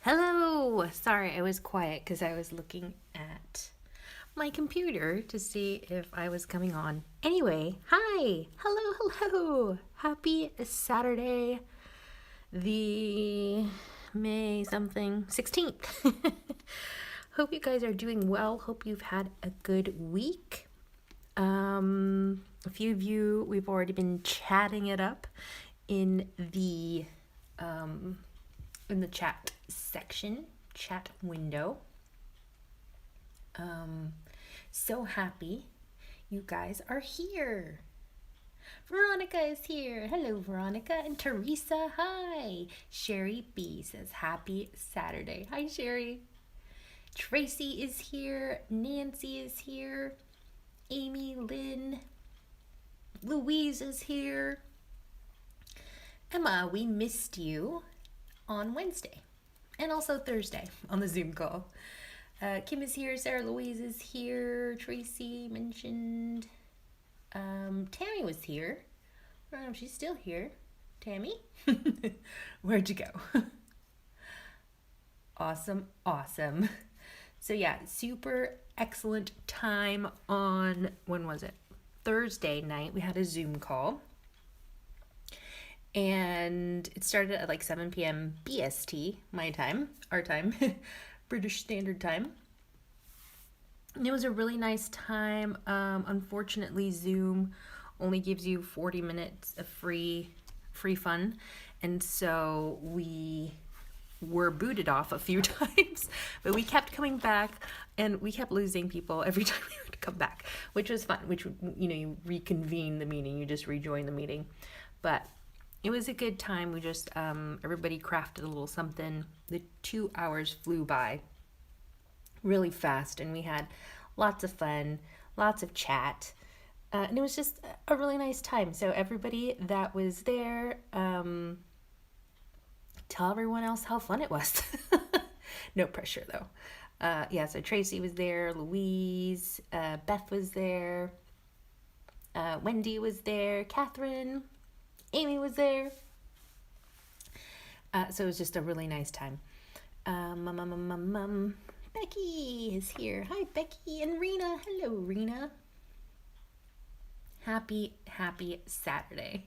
Hello! Sorry, I was quiet because I was looking at my computer to see if I was coming on. Anyway, hi! Hello! Happy Saturday, the May something 16th. Hope you guys are doing well. Hope you've had a good week. A few of you, we've already been chatting it up in the chat section, chat window. So happy you guys are here. Veronica is here. Hello, Veronica. And Teresa, hi. Sherry B says happy Saturday. Hi, Sherry. Tracy is here. Nancy is here. Amy, Lynn, Louise is here. Emma, we missed you on Wednesday and also Thursday on the Zoom call. Kim is here. Sarah Louise is here. Tracy mentioned. Tammy was here. I don't know if she's still here. Tammy? Where'd you go? Awesome. So yeah, super excellent time on, when was it? Thursday night. We had a Zoom call. And it started at like 7 p.m. BST, my time, our time, British Standard Time. And it was a really nice time. Unfortunately, Zoom only gives you 40 minutes of free fun. And so we were booted off a few times, but we kept coming back and we kept losing people every time we would come back, which was fun, you reconvene the meeting, you just rejoin the meeting. But it was a good time. We just, everybody crafted a little something. The 2 hours flew by really fast and we had lots of fun, lots of chat. And it was just a really nice time. So everybody that was there, tell everyone else how fun it was. No pressure though. So Tracy was there, Louise, Beth was there, Wendy was there, Catherine, Amy was there. So it was just a really nice time. Becky is here. Hi, Becky and Rena. Hello, Rena. Happy Saturday.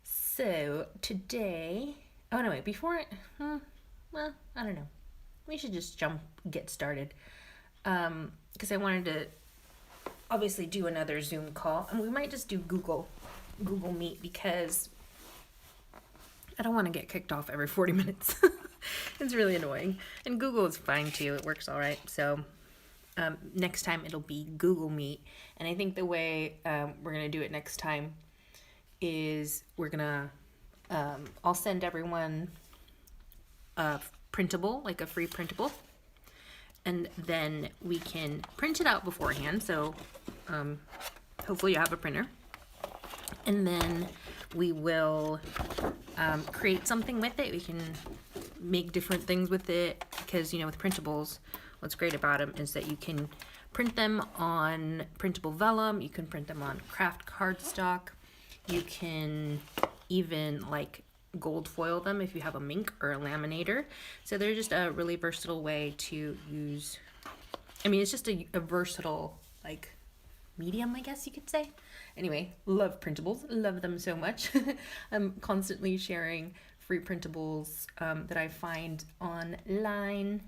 So today, before I don't know. We should just get started. Because I wanted to obviously do another Zoom call, and we might just do Google Meet because I don't want to get kicked off every 40 minutes. It's really annoying. And Google is fine too. It works all right. So next time it'll be Google Meet. And I think the way we're going to do it next time is we're going to, I'll send everyone a printable, like a free printable. And then we can print it out beforehand. So hopefully you have a printer. And then we will create something with it. We can make different things with it because, with printables, what's great about them is that you can print them on printable vellum. You can print them on craft cardstock. You can even gold foil them if you have a mink or a laminator. So they're just a really versatile way to use. It's just a versatile medium, I guess you could say. Anyway, love printables, love them so much. I'm constantly sharing free printables that I find online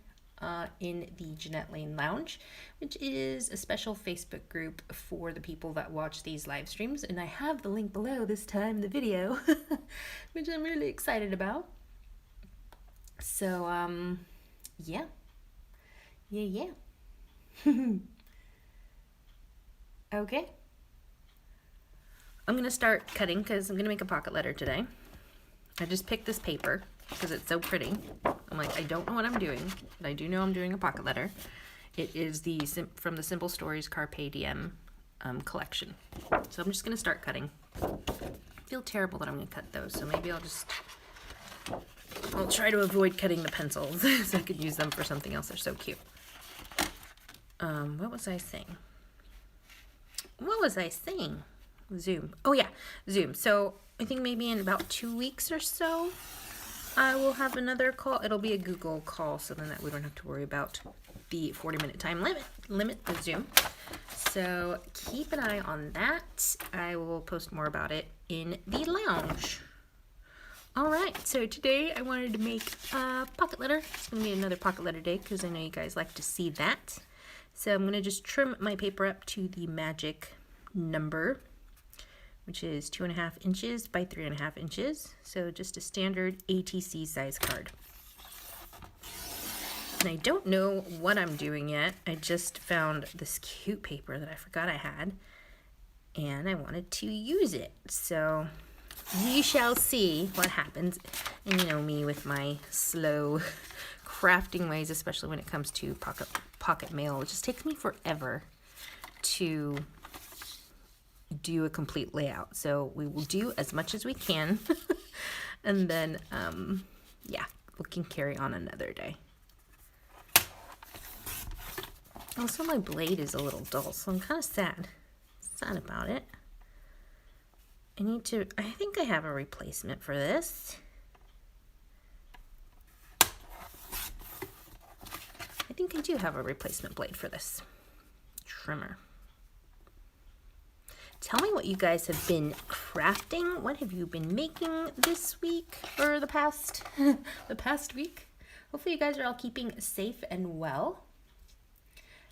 in the Janette Lane Lounge, which is a special Facebook group for the people that watch these live streams. And I have the link below this time, the video, which I'm really excited about. So, yeah. Okay. I'm going to start cutting because I'm going to make a pocket letter today. I just picked this paper because it's so pretty. I'm I don't know what I'm doing, but I do know I'm doing a pocket letter. It is from the Simple Stories Carpe Diem collection. So I'm just going to start cutting. I feel terrible that I'm going to cut those, so maybe I'll try to avoid cutting the pencils so I could use them for something else. They're so cute. What was I saying? Zoom. Oh yeah, Zoom. So I think maybe in about 2 weeks or so, I will have another call. It'll be a Google call, so then that we don't have to worry about the 40-minute time limit with Zoom. So keep an eye on that. I will post more about it in the lounge. All right, so today I wanted to make a pocket letter. It's gonna be another pocket letter day because I know you guys like to see that. So I'm gonna just trim my paper up to the magic number, which is 2.5 inches by 3.5 inches. So just a standard ATC size card. And I don't know what I'm doing yet. I just found this cute paper that I forgot I had, and I wanted to use it. So we shall see what happens. And you know me with my slow crafting ways, especially when it comes to pocket mail. It just takes me forever to do a complete layout. So we will do as much as we can. And then, yeah, we can carry on another day. Also, my blade is a little dull, so I'm kind of sad about it. I think I have a replacement for this. I think I do have a replacement blade for this trimmer. Tell me what you guys have been crafting. What have you been making this week or the past week? Hopefully you guys are all keeping safe and well.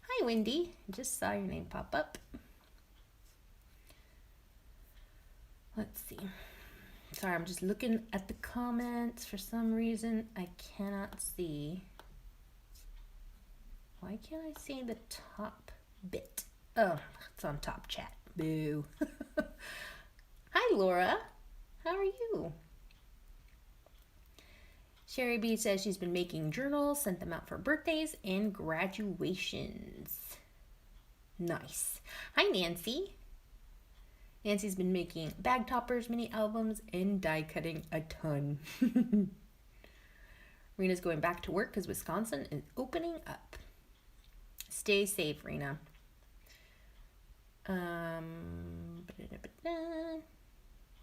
Hi, Wendy. Just saw your name pop up. Let's see. Sorry, I'm just looking at the comments. For some reason, I cannot see. Why can't I see the top bit? Oh, it's on top chat. Boo. Hi, Laura. How are you? Sherry B says she's been making journals, sent them out for birthdays and graduations. Nice. Hi, Nancy. Nancy's been making bag toppers, mini albums, and die cutting a ton. Rena's going back to work because Wisconsin is opening up. Stay safe, Rena.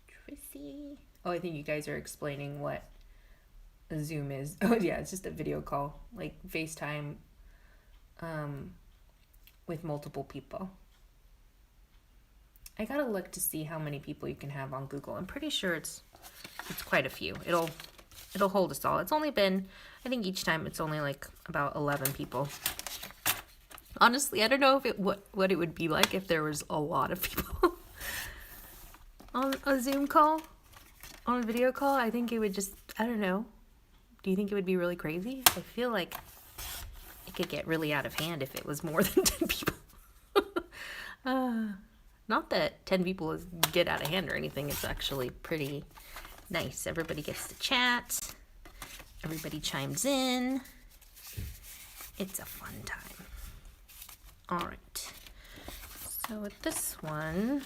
Tracy. Oh, I think you guys are explaining what a Zoom is. Oh yeah, it's just a video call, like FaceTime, with multiple people. I gotta look to see how many people you can have on Google. I'm pretty sure it's quite a few. It'll hold us all. It's only been, I think each time it's only like about 11 people. Honestly, I don't know if what it would be like if there was a lot of people on a Zoom call, on a video call. I think it would just, I don't know. Do you think it would be really crazy? I feel like it could get really out of hand if it was more than 10 people. Not that 10 people get out of hand or anything. It's actually pretty nice. Everybody gets to chat. Everybody chimes in. It's a fun time. All right. So with this one,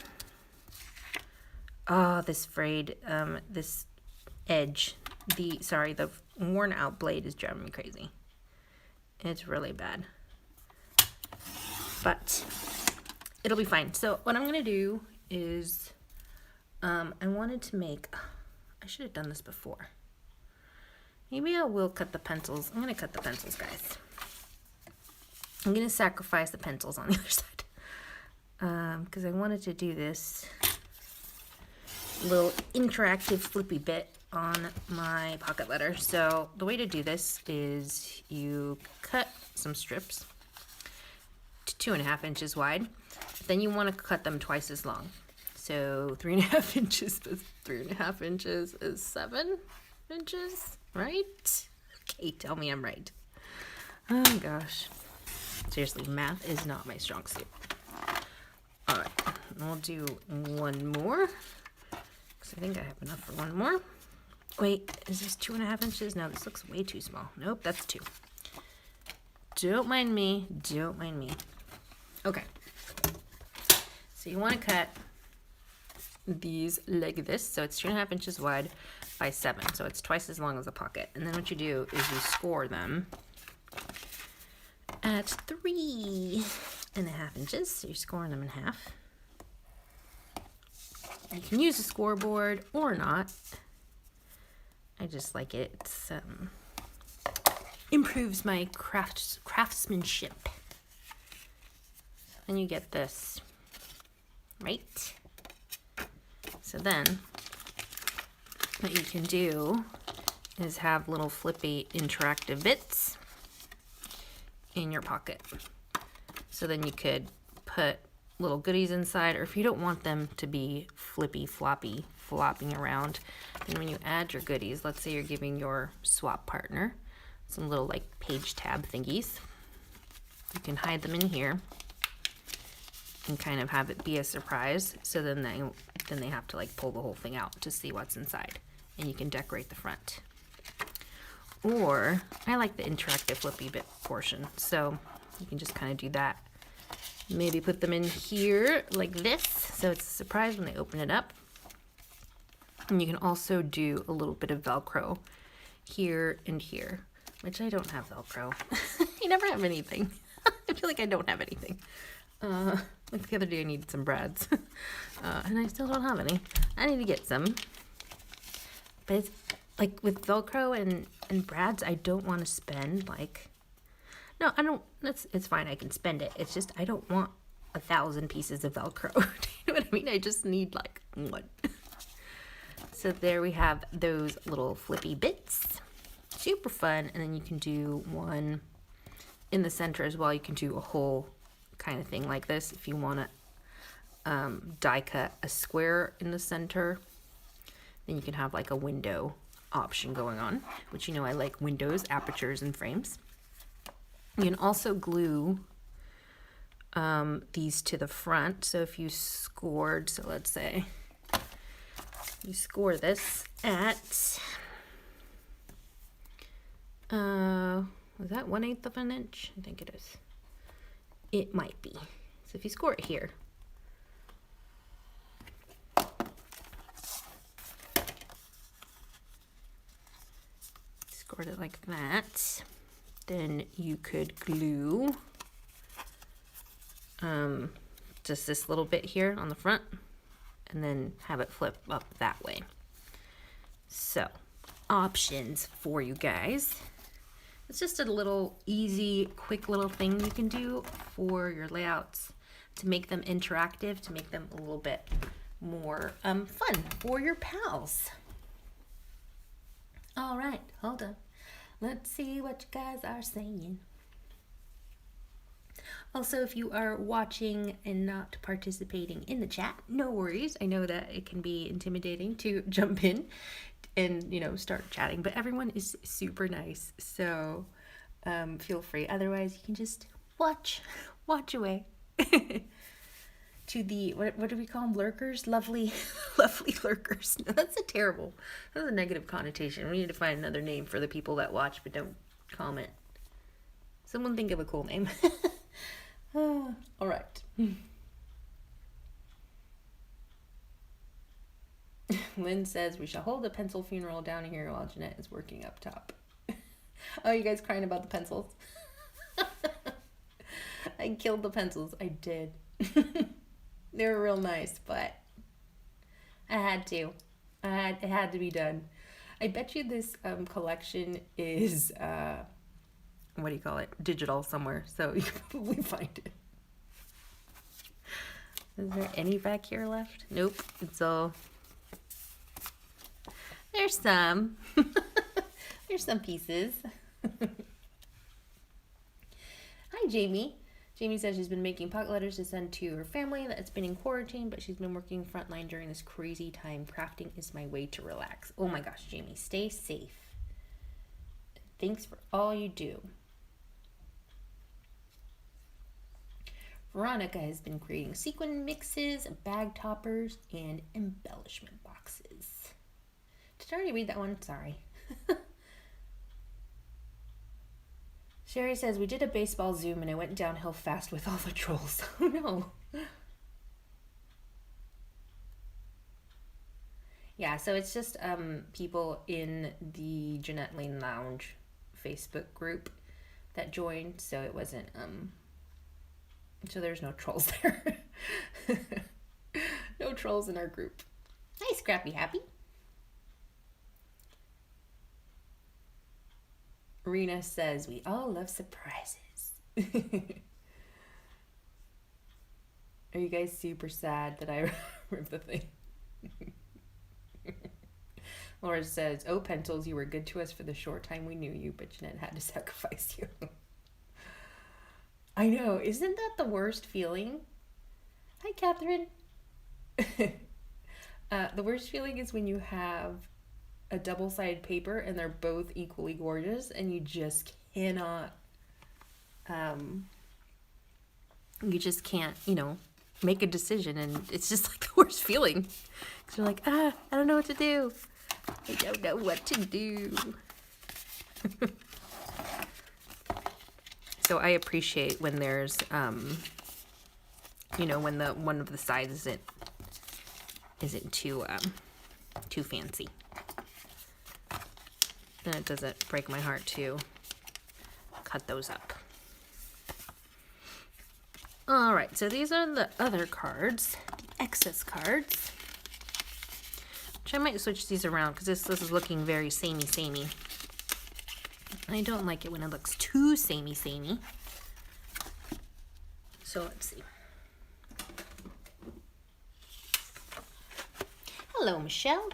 this frayed, this edge, the worn out blade is driving me crazy. It's really bad. But it'll be fine. So what I'm going to do is, I wanted to make, I should have done this before. Maybe I will cut the pencils. I'm going to cut the pencils, guys. I'm going to sacrifice the pencils on the other side. Because I wanted to do this little interactive flippy bit on my pocket letter. So the way to do this is you cut some strips to 2.5 inches wide. Then you want to cut them twice as long. So 3.5 inches is 3.5 inches is 7 inches, right? Okay, tell me I'm right. Oh gosh. Seriously, math is not my strong suit. All right, I'll do one more because I think I have enough for one more. Wait, is this 2.5 inches? No, this looks way too small. Nope, that's 2. Don't mind me. Don't mind me. Okay. So you want to cut these like this. So it's 2.5 inches wide by 7. So it's twice as long as a pocket. And then what you do is you score them at 3.5 inches. So you're scoring them in half. You can use a scoreboard or not. I just like it. It's improves my craftsmanship. And you get this, right? So then what you can do is have little flippy interactive bits in your pocket. So then you could put little goodies inside, or if you don't want them to be flippy floppy flopping around, then when you add your goodies, let's say you're giving your swap partner some little like page tab thingies, you can hide them in here and kind of have it be a surprise. So then they have to like pull the whole thing out to see what's inside, and you can decorate the front. Or I like the interactive flippy bit portion, so you can just kind of do that. Maybe put them in here like this, so it's a surprise when they open it up. And you can also do a little bit of Velcro here and here, which I don't have Velcro. I never have anything. I feel like I don't have anything. Like the other day I needed some brads, and I still don't have any. I need to get some. But it's like with Velcro and brads, I don't want to spend like, no, I don't, it's fine, I can spend it. It's just I don't want 1,000 pieces of Velcro. Do you know what I mean? I just need like one. So there we have those little flippy bits. Super fun. And then you can do one in the center as well. You can do a whole kind of thing like this if you want to die cut a square in the center. Then you can have like a window option going on, which, you know, I like windows, apertures, and frames. You can also glue these to the front. So if you scored, so let's say you score this at, was that 1/8 of an inch? I think it is. It might be. So if you score it here, scored it like that, then you could glue just this little bit here on the front and then have it flip up that way. So options for you guys. It's just a little easy, quick little thing you can do for your layouts to make them interactive, to make them a little bit more fun for your pals. All right, hold on. Let's see what you guys are saying. Also, if you are watching and not participating in the chat, no worries. I know that it can be intimidating to jump in and, you know, start chatting, but everyone is super nice. So feel free. Otherwise, you can just watch away. To the, what do we call them? Lurkers? Lovely lurkers. No, that's a negative connotation. We need to find another name for the people that watch but don't comment. Someone think of a cool name. All right. Lynn says, we shall hold a pencil funeral down here while Janette is working up top. Oh, you guys crying about the pencils? I killed the pencils. I did. They were real nice, but I had to. It had to be done. I bet you this collection is, what do you call it? Digital somewhere, so you can probably find it. Is there any back here left? Nope, it's all... There's some. There's some pieces. Hi, Jamie. Jamie says she's been making pocket letters to send to her family that's been in quarantine, but she's been working frontline during this crazy time. Crafting is my way to relax. Oh my gosh, Jamie, stay safe. Thanks for all you do. Veronica has been creating sequin mixes, bag toppers, and embellishment boxes. Did I already read that one? Sorry. Sherry says, we did a baseball Zoom and it went downhill fast with all the trolls. Oh no. Yeah, so it's just people in the Janette Lane Lounge Facebook group that joined, so it wasn't, so there's no trolls there. No trolls in our group. Hi, Scrappy Happy. Rena says, we all love surprises. Are you guys super sad that I ripped the thing? Laura says, oh, Pencils, you were good to us for the short time we knew you, but Janette had to sacrifice you. I know. Isn't that the worst feeling? Hi, Catherine. The worst feeling is when you have a double-sided paper and they're both equally gorgeous and you just cannot, you know, make a decision, and it's just like the worst feeling. Because you're like, I don't know what to do. I don't know what to do. So I appreciate when there's, you know, when the one of the sides isn't too fancy. Then it doesn't break my heart to cut those up. All right, so these are the other cards, the excess cards. Which I might switch these around because this is looking very samey. I don't like it when it looks too samey. So let's see. Hello, Michelle.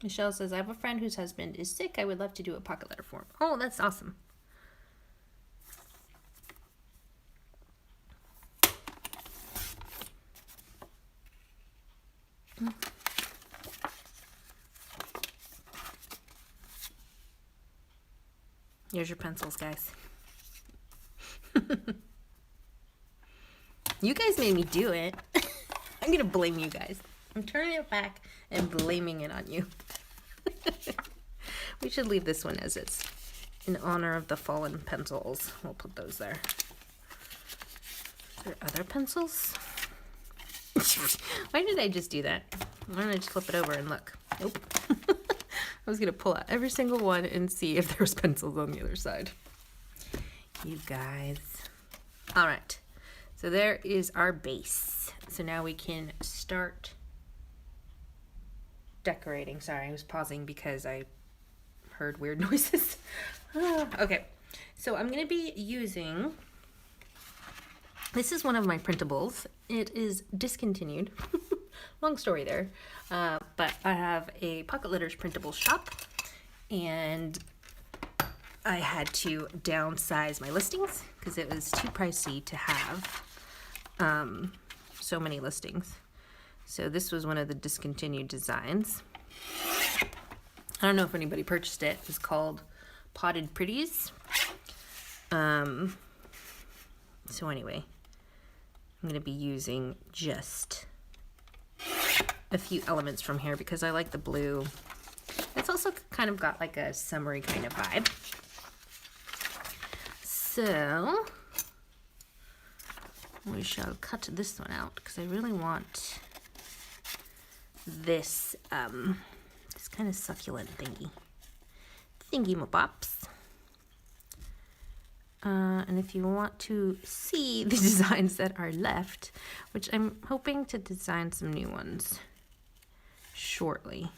Michelle says, I have a friend whose husband is sick. I would love to do a pocket letter for him. Oh, that's awesome. Here's your pencils, guys. You guys made me do it. I'm gonna blame you guys. I'm turning it back and blaming it on you. We should leave this one as is. In honor of the fallen pencils. We'll put those there. Are there other pencils? Why did I just do that? Why don't I just flip it over and look? Nope. I was going to pull out every single one and see if there's pencils on the other side. You guys. All right. So there is our base. So now we can start decorating. Sorry, I was pausing because I heard weird noises. Okay. So I'm going to be using... This is one of my printables. It is discontinued. Long story there. But I have a Pocket Letters printable shop, and I had to downsize my listings because it was too pricey to have so many listings. So this was one of the discontinued designs. I don't know if anybody purchased it. It's called Potted Pretties. So anyway, I'm going to be using just a few elements from here because I like the blue. It's also kind of got like a summery kind of vibe. So we shall cut this one out because I really want this this kind of succulent thingy-ma-bops. And if you want to see the designs that are left, which I'm hoping to design some new ones shortly.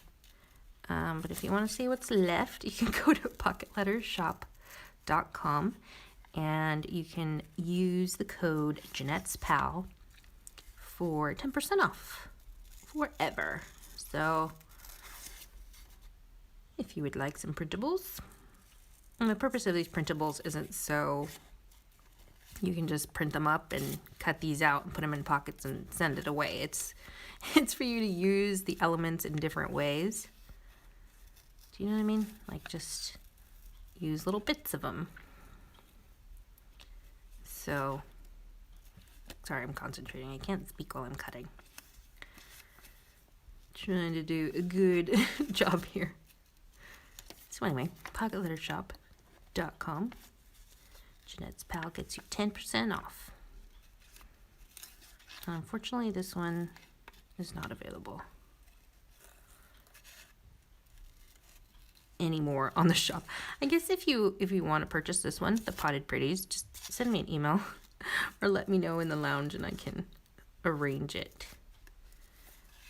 But if you want to see what's left, you can go to PocketLettersShop.com and you can use the code Janette's Pal for 10% off forever. So if you would like some printables, and the purpose of these printables isn't so you can just print them up and cut these out and put them in pockets and send it away. It's for you to use the elements in different ways. Do you know what I mean? Like just use little bits of them. So, sorry, I'm concentrating. I can't speak while I'm cutting. Trying to do a good job here. So anyway, PocketLettersShop.com. Janette's Pal gets you 10% off. Unfortunately, this one is not available anymore on the shop. I guess if you want to purchase this one, the Potted Pretties, just send me an email or let me know in the lounge and I can arrange it.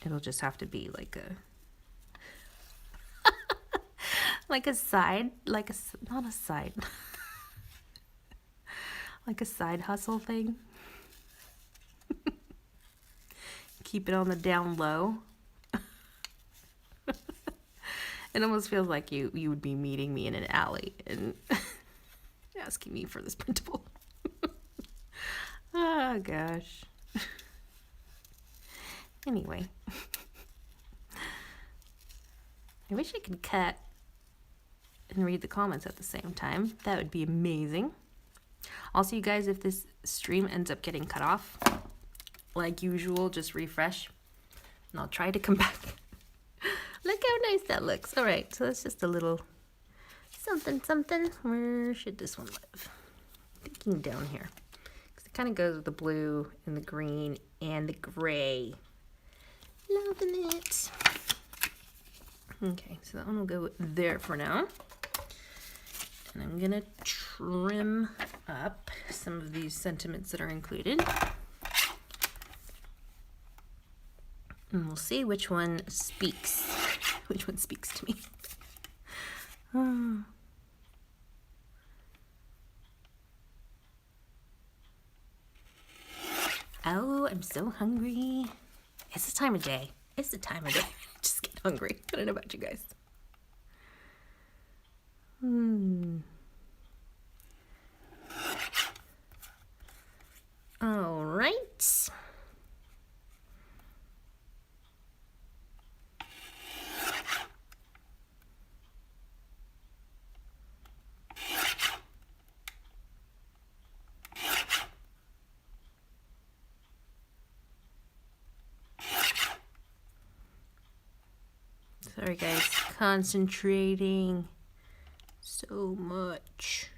It'll just have to be like a Like a side, not a side, like a side hustle thing. Keep it on the down low. It almost feels like you would be meeting me in an alley and asking me for this printable. Oh gosh. Anyway, I wish I could cut and read the comments at the same time. That would be amazing. Also, you guys, if this stream ends up getting cut off, like usual, just refresh and I'll try to come back. Look how nice that looks. All right, so that's just a little something. Where should this one live? Thinking down here. Because it kind of goes with the blue and the green and the gray. Loving it. Okay, so that one will go there for now. And I'm going to trim up some of these sentiments that are included. And we'll see which one speaks. Which one speaks to me. Oh, I'm so hungry. It's the time of day. It's the time of day. I just get hungry. I don't know about you guys. All right. Sorry guys, concentrating so much.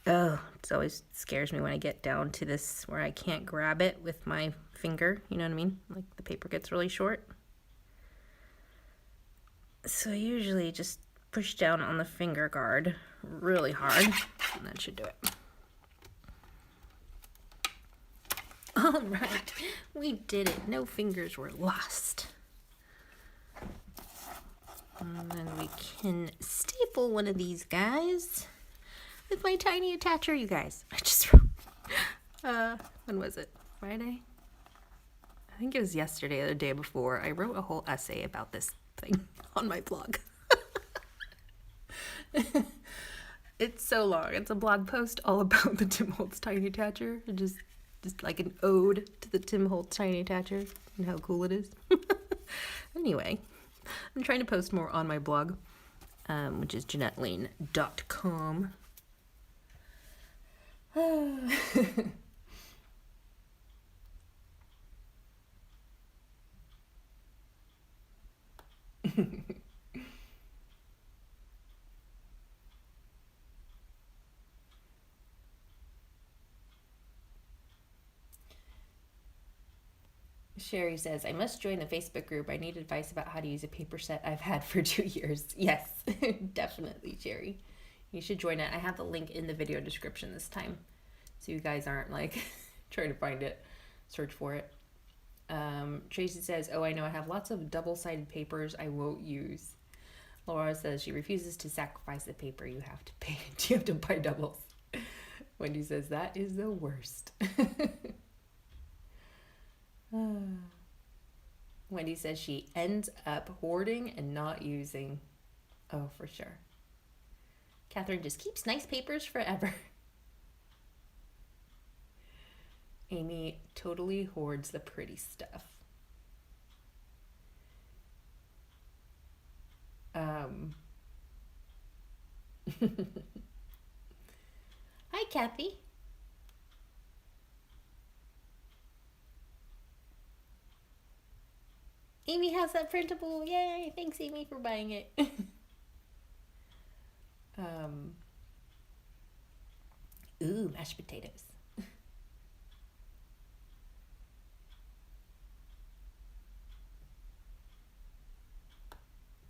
Oh, it always scares me when I get down to this where I can't grab it with my finger, you know what I mean? Like the paper gets really short. So I usually just push down on the finger guard really hard, and that should do it. All right, we did it. No fingers were lost. And then we can staple one of these guys with my tiny attacher, you guys. I just wrote, when was it? Friday? I think it was yesterday or the day before. I wrote a whole essay about this thing on my blog. It's so long. It's a blog post all about the Tim Holtz tiny attacher. Just like an ode to the Tim Holtz tiny attacher and how cool it is. Anyway, I'm trying to post more on my blog, which is janettelene.com. Sherry says, I must join the Facebook group. I need advice about how to use a paper set I've had for 2 years. Yes, definitely, Sherry. You should join it. I have the link in the video description this time, so you guys aren't like trying to find it, search for it. Tracy says, oh, I know I have lots of double-sided papers I won't use. Laura says she refuses to sacrifice the paper you have to pay. You have to buy doubles. Wendy says that is the worst. Wendy says she ends up hoarding and not using. Oh, for sure. Catherine just keeps nice papers forever. Amy totally hoards the pretty stuff. Hi, Kathy. Amy has that printable. Yay! Thanks, Amy, for buying it. Ooh, mashed potatoes.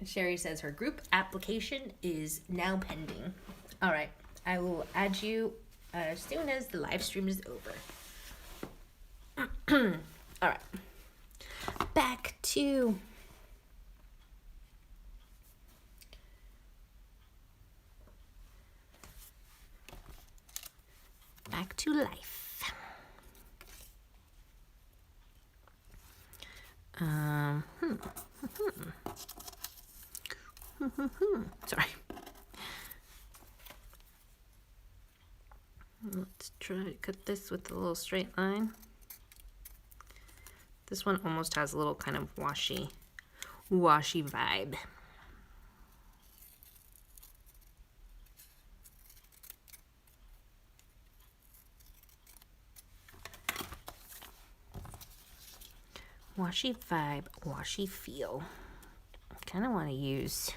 Sherry says her group application is now pending. All right, I will add you as soon as the live stream is over. All right, back to life. Sorry. Let's try to cut this with a little straight line. This one almost has a little kind of washi vibe. Washi vibe, washi feel. I kind of want to use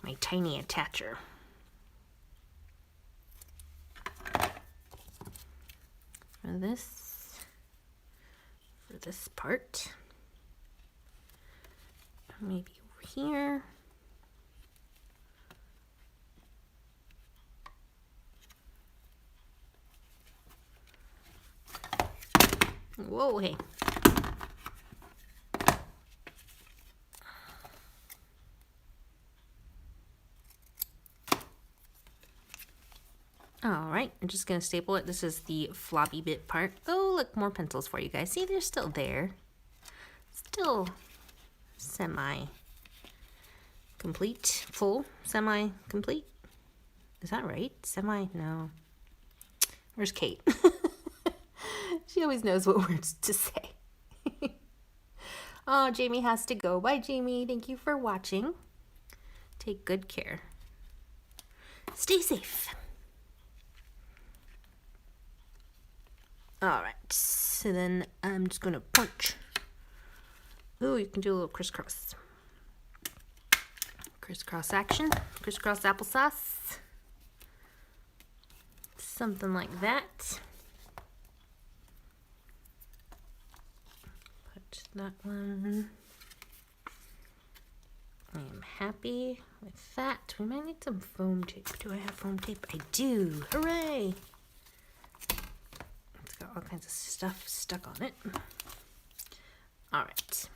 my tiny attacher. For this part. Maybe over here. Whoa, hey. Alright, I'm just going to staple it. This is the floppy bit part. Oh, look, more pencils for you guys. See, they're still there. Still semi-complete. Full, semi-complete. Is that right? No. Where's Kate? She always knows what words to say. Oh, Jamie has to go. Bye, Jamie. Thank you for watching. Take good care. Stay safe. Alright, so then I'm just going to punch. Ooh, you can do a little crisscross. Crisscross action. Crisscross applesauce. Something like that. Put that one. I am happy with that. We might need some foam tape. Do I have foam tape? I do. Hooray! Got all kinds of stuff stuck on it. All right.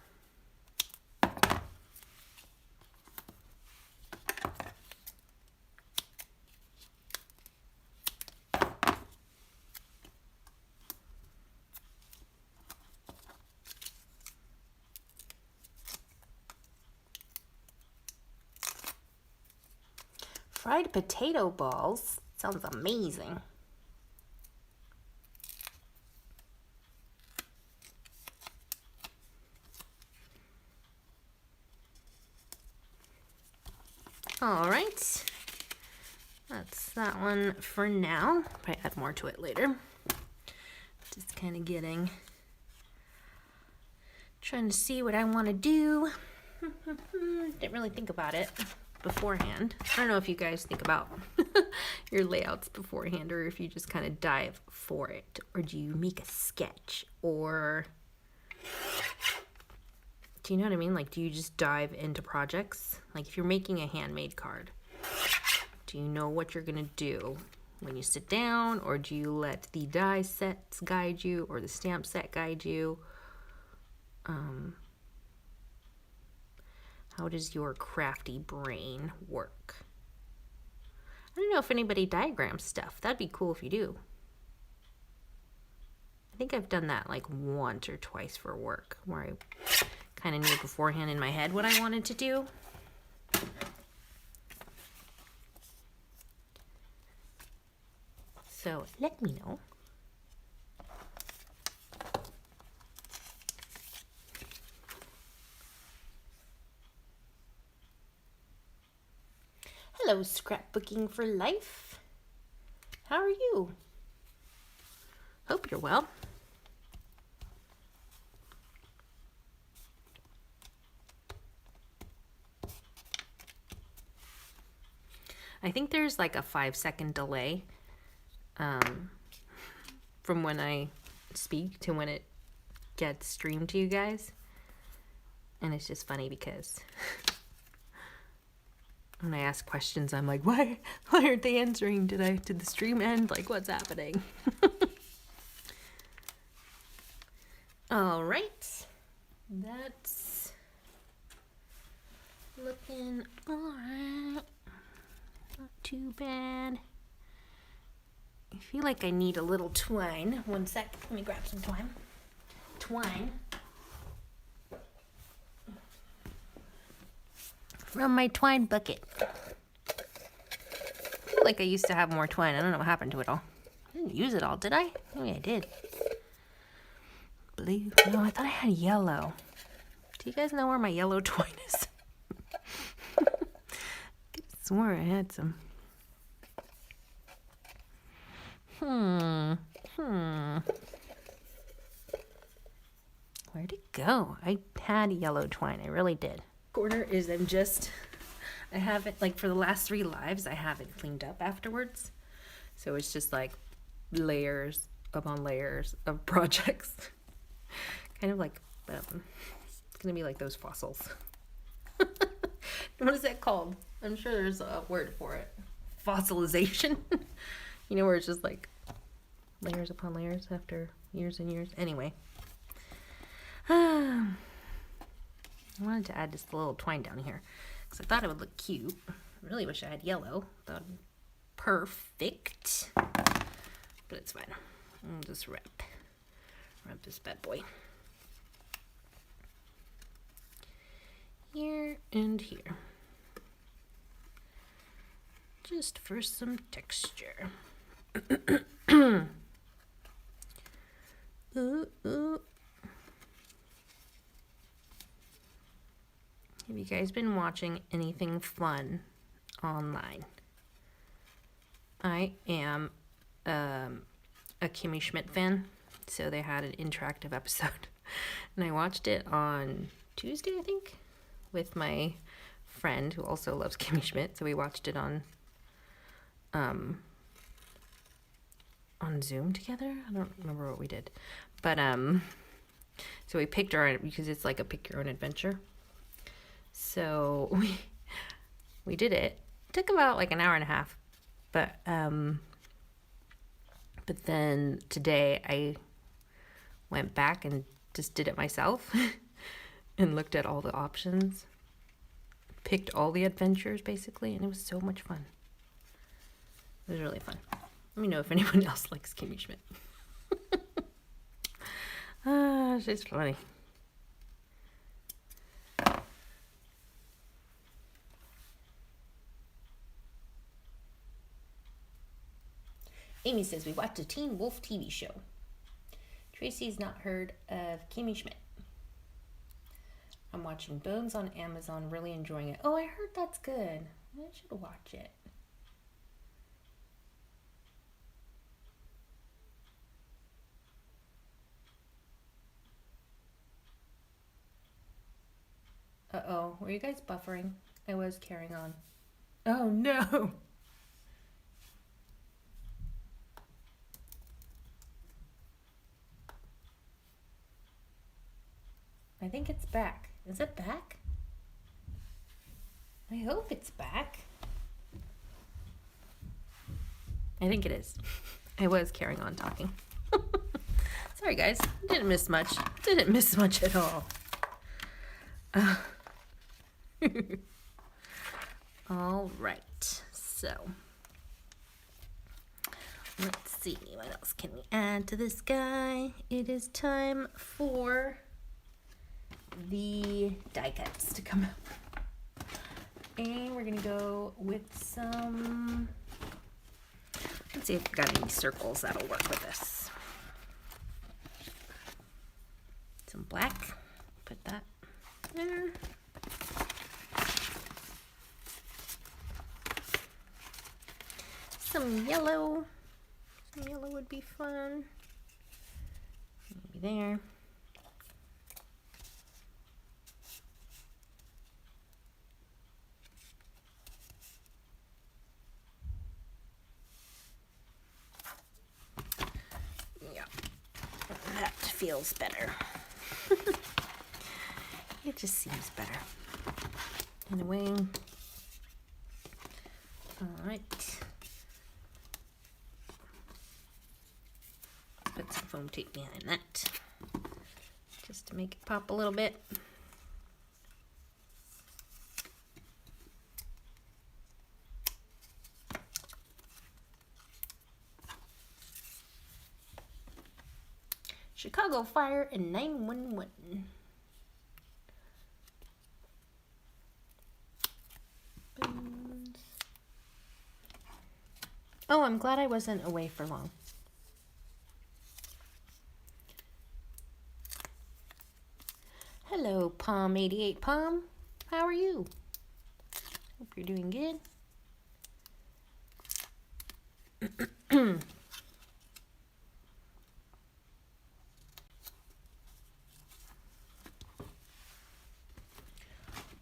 Fried potato balls sounds amazing. All right, that's that one for now. Probably add more to it later. Just kind of trying to see what I want to do. Didn't really think about it beforehand. I don't know if you guys think about your layouts beforehand, or if you just kind of dive for it, or do you make a sketch, or do you know what I mean? Like, do you just dive into projects? Like, if you're making a handmade card, do you know what you're gonna do when you sit down, or do you let the die sets guide you, or the stamp set guide you? How does your crafty brain work? I don't know if anybody diagrams stuff. That'd be cool if you do. I think I've done that like once or twice for work, where I kind of knew beforehand in my head what I wanted to do. So let me know. Hello, Scrapbooking for Life. How are you? Hope you're well. I think there's like a 5-second delay from when I speak to when it gets streamed to you guys. And it's just funny because When I ask questions, I'm like, why aren't they answering? Did the stream end? Like, what's happening? All right. That's looking all right. Not too bad. I feel like I need a little twine. One sec. Let me grab some twine. From my twine bucket. I feel like I used to have more twine. I don't know what happened to it all. I didn't use it all, did I? Maybe I did. Blue? No, I thought I had yellow. Do you guys know where my yellow twine is? I swore I had some. Where'd it go? I had yellow twine. I really did. Corner is I haven't, like, for the last 3 lives, I haven't cleaned up afterwards. So it's just like layers upon layers of projects. Kind of like, it's gonna be like those fossils. What is that called? I'm sure there's a word for it. Fossilization. You know, where it's just like layers upon layers after years and years. Anyway. I wanted to add just a little twine down here because I thought it would look cute. I really wish I had yellow. That would be perfect. But it's fine. I'll just wrap this bad boy. Here and here. Just for some texture. Ooh, ooh. Have you guys been watching anything fun online? I am a Kimmy Schmidt fan, so they had an interactive episode, and I watched it on Tuesday, I think, with my friend who also loves Kimmy Schmidt. So we watched it on Zoom together. I don't remember what we did, but so we picked our, because it's like a pick your own adventure. So we did it. It took about like an hour and a half, but then today I went back and just did it myself and looked at all the options, picked all the adventures basically, and it was so much fun. It was really fun. Let me know if anyone else likes Kimmy Schmidt. She's funny. Amy says we watched a Teen Wolf TV show. Tracy's not heard of Kimmy Schmidt. I'm watching Bones on Amazon, really enjoying it. Oh, I heard that's good. I should watch it. Uh-oh, were you guys buffering? I was carrying on. Oh no! I think it's back. Is it back? I hope it's back. I think it is. I was carrying on talking. Sorry guys, didn't miss much. Didn't miss much at all. All right, so let's see, what else can we add to this guy? It is time for the die cuts to come up. And we're gonna go with some, let's see if we've got any circles that'll work with this. Some black, put that there. Some yellow would be fun. Maybe there. That feels better. It just seems better. In a way, All right. Put some foam tape behind that, just to make it pop a little bit. Chicago Fire and 911. Oh, I'm glad I wasn't away for long. Hello, Palm 88 Palm. How are you? Hope you're doing good.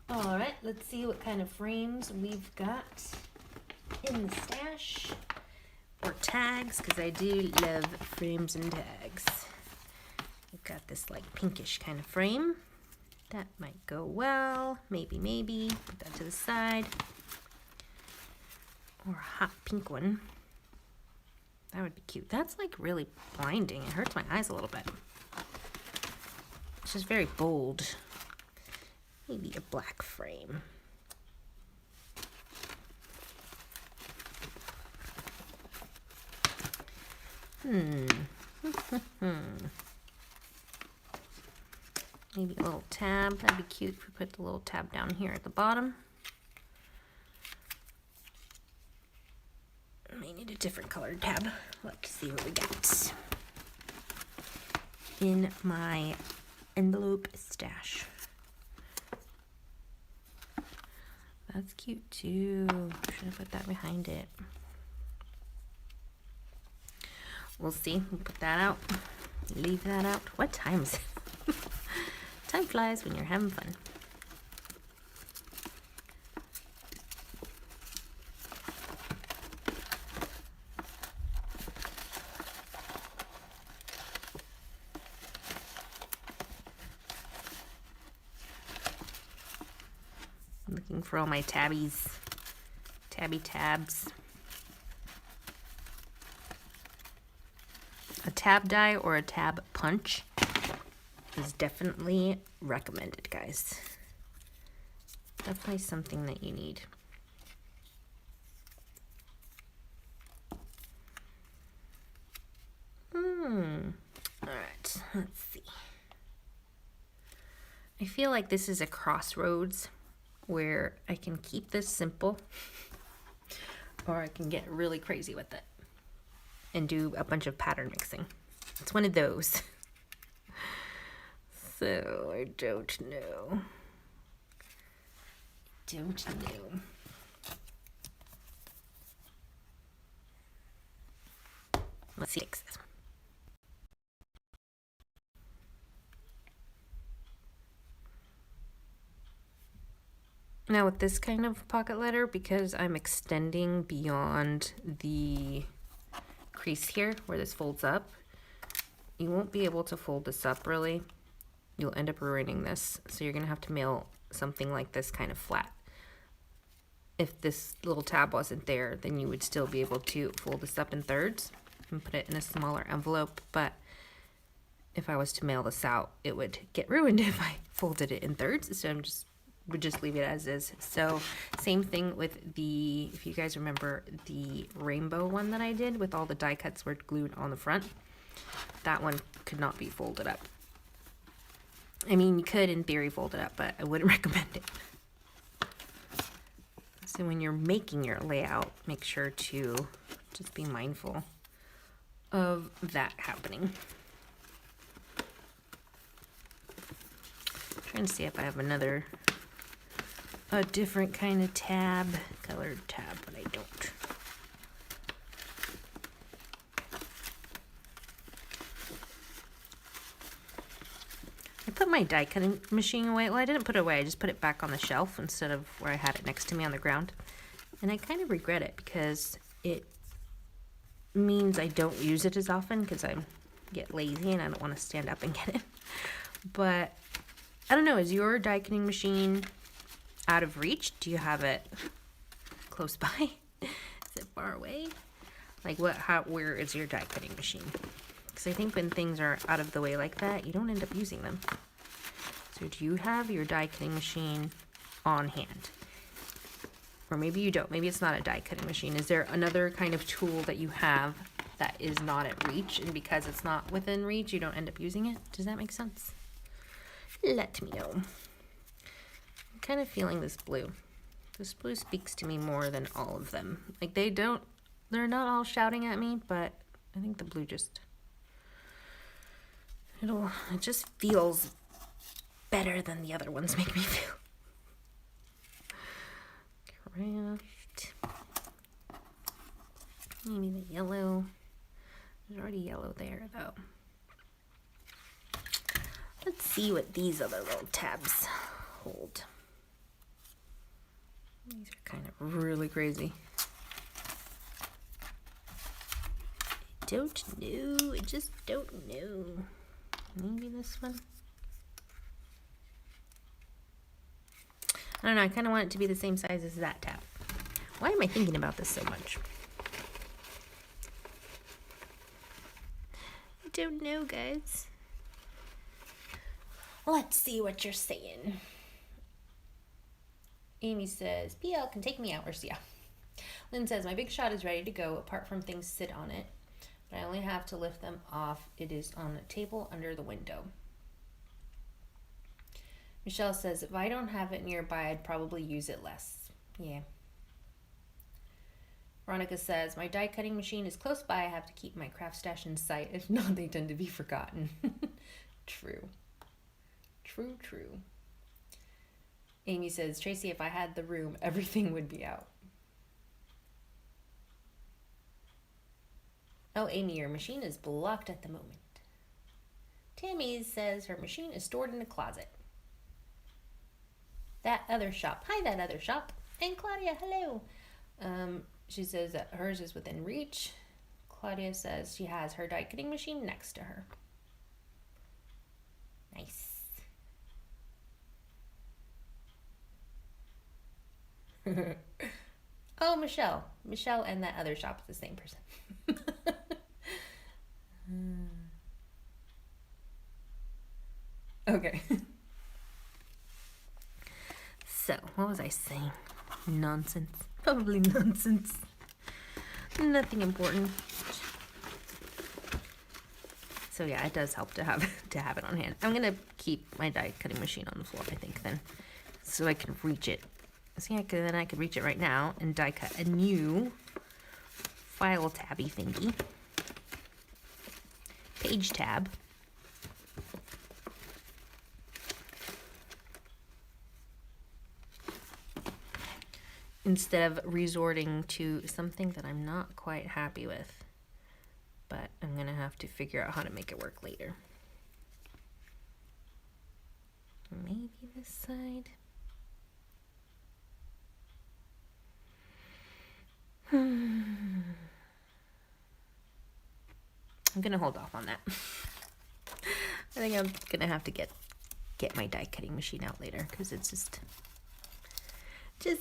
All right, let's see what kind of frames we've got in the stash. Or tags, because I do love frames and tags. We've got this like pinkish kind of frame. That might go well. Maybe. Put that to the side. Or a hot pink one. That would be cute. That's like really blinding. It hurts my eyes a little bit. It's just very bold. Maybe a black frame. Maybe a little tab. That'd be cute if we put the little tab down here at the bottom. May need a different colored tab. Let's see what we got in my envelope stash. That's cute too. Should have put that behind it. We'll see. We'll put that out. Leave that out. What time is it? Time flies when you're having fun. I'm looking for all my tabbies. Tabby tabs. A tab die or a tab punch is definitely recommended, guys. Definitely something that you need. Alright, let's see. I feel like this is a crossroads where I can keep this simple or I can get really crazy with it and do a bunch of pattern mixing. It's one of those. So I don't know. Let's see. Now with this kind of pocket letter, because I'm extending beyond the crease here where this folds up, you won't be able to fold this up really. You'll end up ruining this. So you're gonna have to mail something like this kind of flat. If this little tab wasn't there, then you would still be able to fold this up in thirds and put it in a smaller envelope. But if I was to mail this out, it would get ruined if I folded it in thirds. So would just leave it as is. So same thing with the, if you guys remember the rainbow one that I did with all the die cuts were glued on the front, that one could not be folded up. I mean, you could in theory fold it up, but I wouldn't recommend it. So when you're making your layout, make sure to just be mindful of that happening. I'm trying to see if I have a different kind of tab, colored tab, but I don't. I put my die cutting machine away. Well, I didn't put it away. I just put it back on the shelf instead of where I had it next to me on the ground. And I kind of regret it because it means I don't use it as often because I get lazy and I don't want to stand up and get it. But I don't know, is your die cutting machine out of reach? Do you have it close by? far away? Like where is your die cutting machine? Because I think when things are out of the way like that, you don't end up using them. So do you have your die cutting machine on hand? Or maybe you don't. Maybe it's not a die cutting machine. Is there another kind of tool that you have that is not at reach, and because it's not within reach, you don't end up using it? Does that make sense? Let me know. I'm kind of feeling this blue. This blue speaks to me more than all of them. Like they're not all shouting at me, but I think the blue just, it just feels better than the other ones make me feel. Craft. Maybe the yellow. There's already yellow there though. Let's see what these other little tabs hold. These are kind of really crazy. I don't know. I just don't know. Maybe this one. I don't know. I kind of want it to be the same size as that tab. Why am I thinking about this so much? I don't know, guys. Let's see what you're saying. Amy says, PL can take me hours. Yeah. Lynn says, my Big Shot is ready to go apart from things sit on it. But I only have to lift them off. It is on a table under the window. Michelle says, if I don't have it nearby, I'd probably use it less. Yeah. Veronica says, my die cutting machine is close by. I have to keep my craft stash in sight. If not, they tend to be forgotten. True. True, true. Amy says, Tracy, if I had the room, everything would be out. Oh, Amy, your machine is blocked at the moment. Tammy says her machine is stored in a closet. That other shop. Hi, that other shop. And Claudia, hello. She says that hers is within reach. Claudia says she has her die cutting machine next to her. Nice. Oh, Michelle. Michelle and that other shop is the same person. Okay. So, what was I saying? Nonsense. Probably nonsense. Nothing important. So yeah, it does help to have it on hand. I'm gonna keep my die cutting machine on the floor, I think, then, so I can reach it. See, then I could reach it right now and die cut a new file tabby thingy. Page tab. Instead of resorting to something that I'm not quite happy with. But I'm going to have to figure out how to make it work later. Maybe this side. I'm going to hold off on that. I think I'm going to have to get my die cutting machine out later because it's just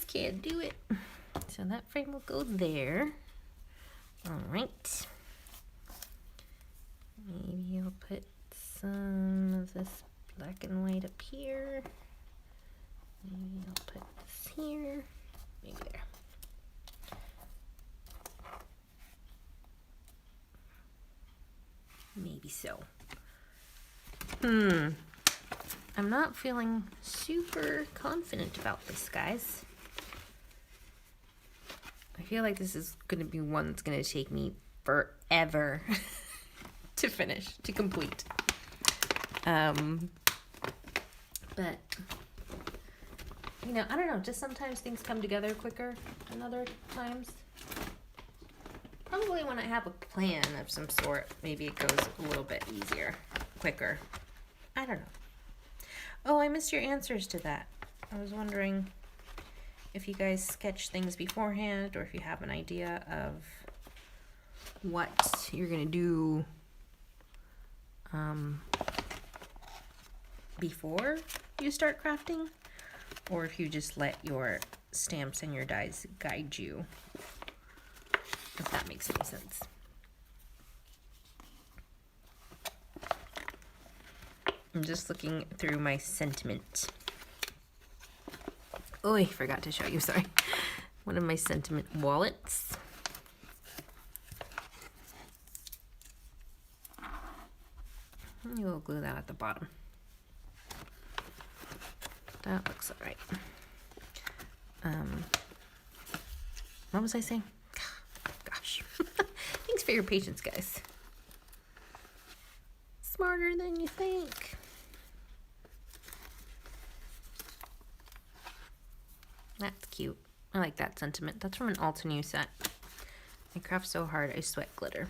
can't do it. So that frame will go there. All right. Maybe I'll put some of this black and white up here. Maybe I'll put this here. Maybe there. Maybe so. I'm not feeling super confident about this, guys. I feel like this is going to be one that's going to take me forever to finish, to complete. But, you know, I don't know, just sometimes things come together quicker than other times. Probably when I have a plan of some sort, maybe it goes a little bit easier, quicker. I don't know. Oh, I missed your answers to that. I was wondering if you guys sketch things beforehand or if you have an idea of what you're going to do before you start crafting, or if you just let your stamps and your dies guide you if that makes any sense. I'm just looking through my sentiment. Oh, I forgot to show you, sorry. One of my sentiment wallets. We'll glue that at the bottom. That looks all right. What was I saying? Gosh. Thanks for your patience, guys. Smarter than you think. That's cute. I like that sentiment. That's from an Alta New set. I craft so hard, I sweat glitter.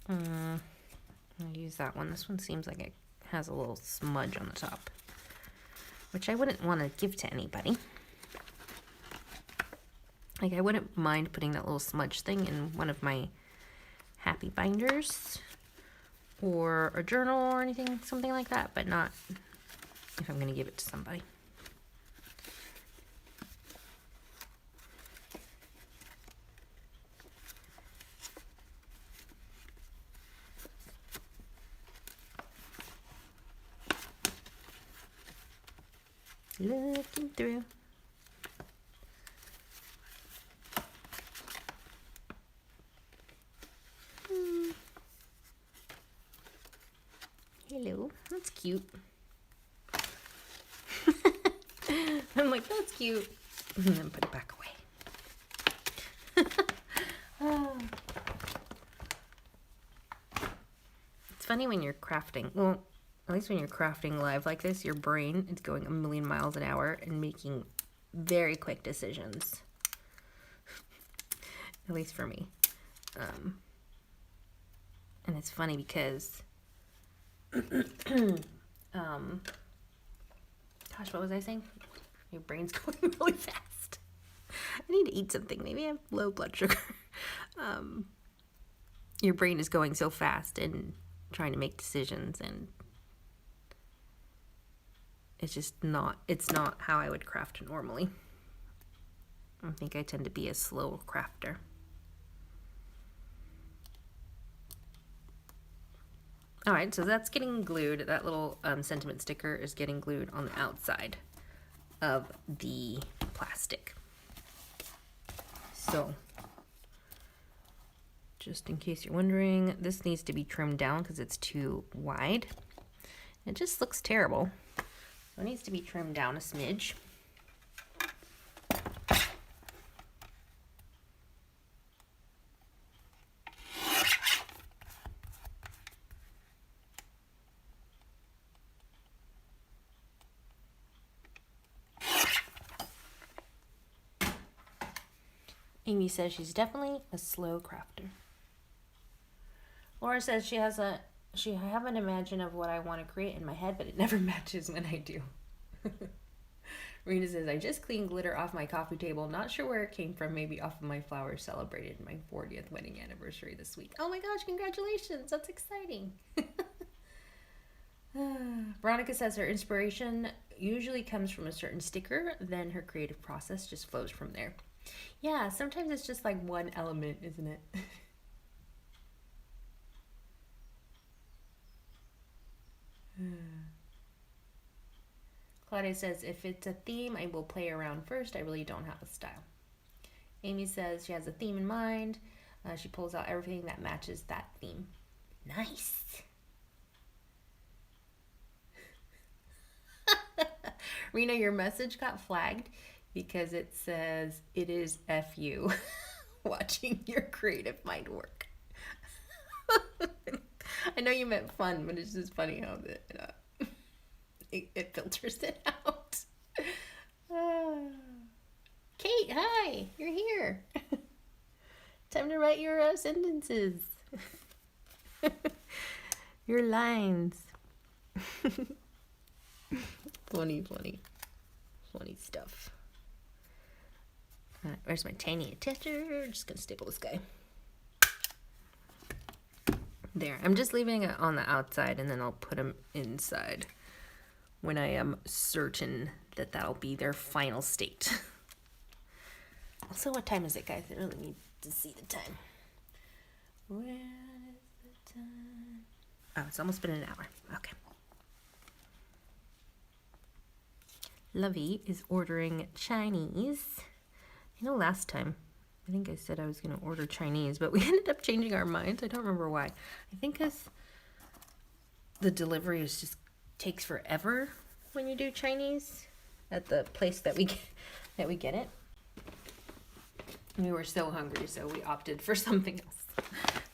I'll use that one. This one seems like it has a little smudge on the top, which I wouldn't want to give to anybody. Like, I wouldn't mind putting that little smudge thing in one of my happy binders or a journal or anything, something like that, but not if I'm going to give it to somebody. Looking through. Hello, that's cute. I'm like, that's cute. And then put it back away. It's funny when you're crafting. Well, at least when you're crafting live like this, your brain is going a million miles an hour and making very quick decisions. At least for me. And it's funny because gosh, what was I saying? Your brain's going really fast. I need to eat something. Maybe I have low blood sugar. Your brain is going so fast and trying to make decisions, and it's not how I would craft normally. I think I tend to be a slow crafter. All right, so that's getting glued. That little sentiment sticker is getting glued on the outside of the plastic. So, just in case you're wondering, this needs to be trimmed down because it's too wide. It just looks terrible. So it needs to be trimmed down a smidge. Amy says she's definitely a slow crafter. Laura says I have an imagine of what I want to create in my head, but it never matches when I do. Rena says, I just cleaned glitter off my coffee table. Not sure where it came from. Maybe off of my flowers. Celebrated my 40th wedding anniversary this week. Oh my gosh, congratulations. That's exciting. Veronica says her inspiration usually comes from a certain sticker. Then her creative process just flows from there. Yeah, sometimes it's just like one element, isn't it? Claudia says, if it's a theme, I will play around first. I really don't have a style. Amy says she has a theme in mind. She pulls out everything that matches that theme. Nice. Rena, your message got flagged because it says it is FU watching your creative mind work. I know you meant fun, but it's just funny how it filters it out. Kate, hi, you're here. Time to write your sentences. Your lines. Funny stuff. Where's my tiny attester? Just gonna staple this guy. There. I'm just leaving it on the outside, and then I'll put them inside when I am certain that that'll be their final state. Also, what time is it, guys? I really need to see the time. Where is the time? Oh, it's almost been an hour. Okay. Lovey is ordering Chinese. You know, last time, I think I said I was going to order Chinese, but we ended up changing our minds. I don't remember why. I think because the delivery is just takes forever when you do Chinese at the place that we get it. We were so hungry, so we opted for something else.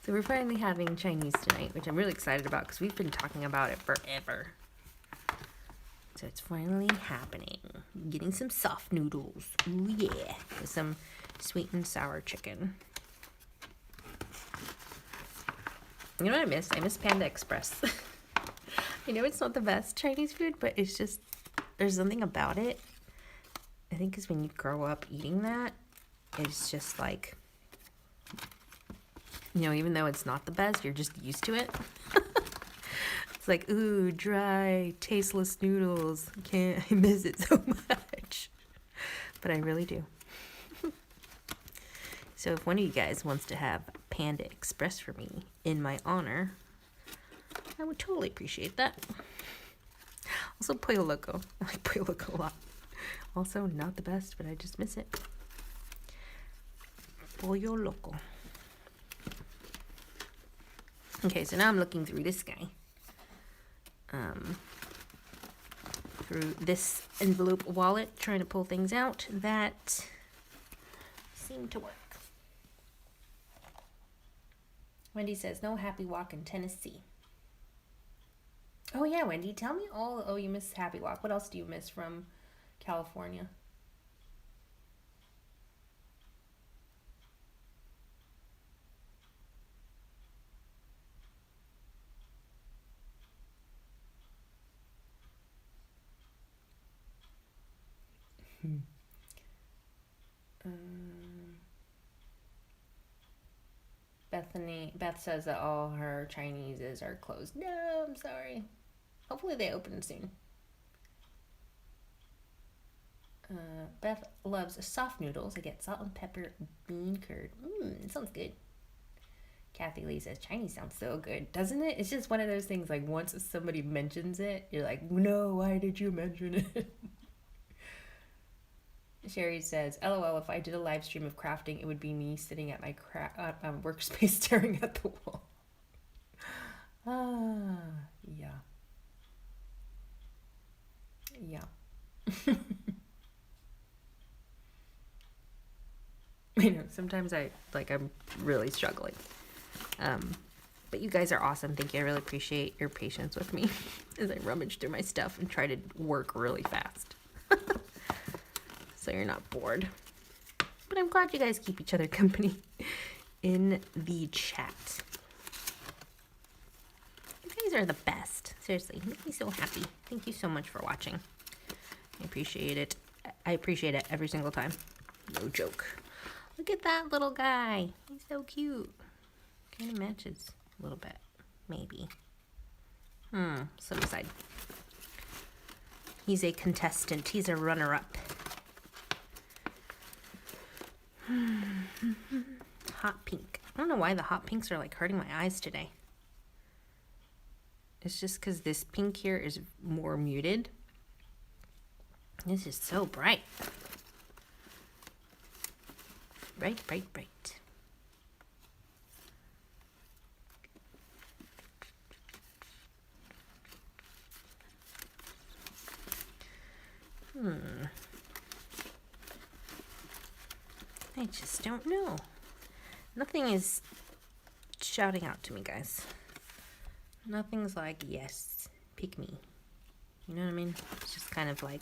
So we're finally having Chinese tonight, which I'm really excited about because we've been talking about it forever. So it's finally happening. Getting some soft noodles. Ooh yeah. With some sweet and sour chicken. You know what I miss? I miss Panda Express. I know it's not the best Chinese food, but it's just, there's something about it. I think because when you grow up eating that, it's just like, you know, even though it's not the best, you're just used to it. It's like, ooh, dry, tasteless noodles. I miss it so much. But I really do. So if one of you guys wants to have Panda Express for me in my honor, I would totally appreciate that. Also, Pollo Loco. I like Pollo Loco a lot. Also, not the best, but I just miss it. Pollo Loco. Okay, so now I'm looking through this guy. Through this envelope wallet, trying to pull things out that seem to work. Wendy says, no happy walk in Tennessee. Oh yeah, Wendy, tell me all. Oh, you miss Happy Walk. What else do you miss from California? Beth says that all her Chineses are closed. No, I'm sorry. Hopefully they open soon. Beth loves soft noodles. I get salt and pepper bean curd. Sounds good. Kathy Lee says, Chinese sounds so good, doesn't it? It's just one of those things, like, once somebody mentions it, you're like, no, why did you mention it? Sherry says, LOL, if I did a live stream of crafting, it would be me sitting at my workspace staring at the wall. Yeah. Yeah. I know, sometimes I'm really struggling. But you guys are awesome. Thank you. I really appreciate your patience with me as I rummage through my stuff and try to work really fast. So you're not bored. But I'm glad you guys keep each other company in the chat. You guys are the best. Seriously, you make me so happy. Thank you so much for watching. I appreciate it. I appreciate it every single time. No joke. Look at that little guy. He's so cute. Kind of matches a little bit. Maybe. Set aside. He's a contestant. He's a runner-up. Hot pink. I don't know why the hot pinks are like hurting my eyes today. It's just because this pink here is more muted. This is so bright. Bright, bright, bright. I just don't know. Nothing is shouting out to me, guys. Nothing's like, yes, pick me. You know what I mean? It's just kind of like,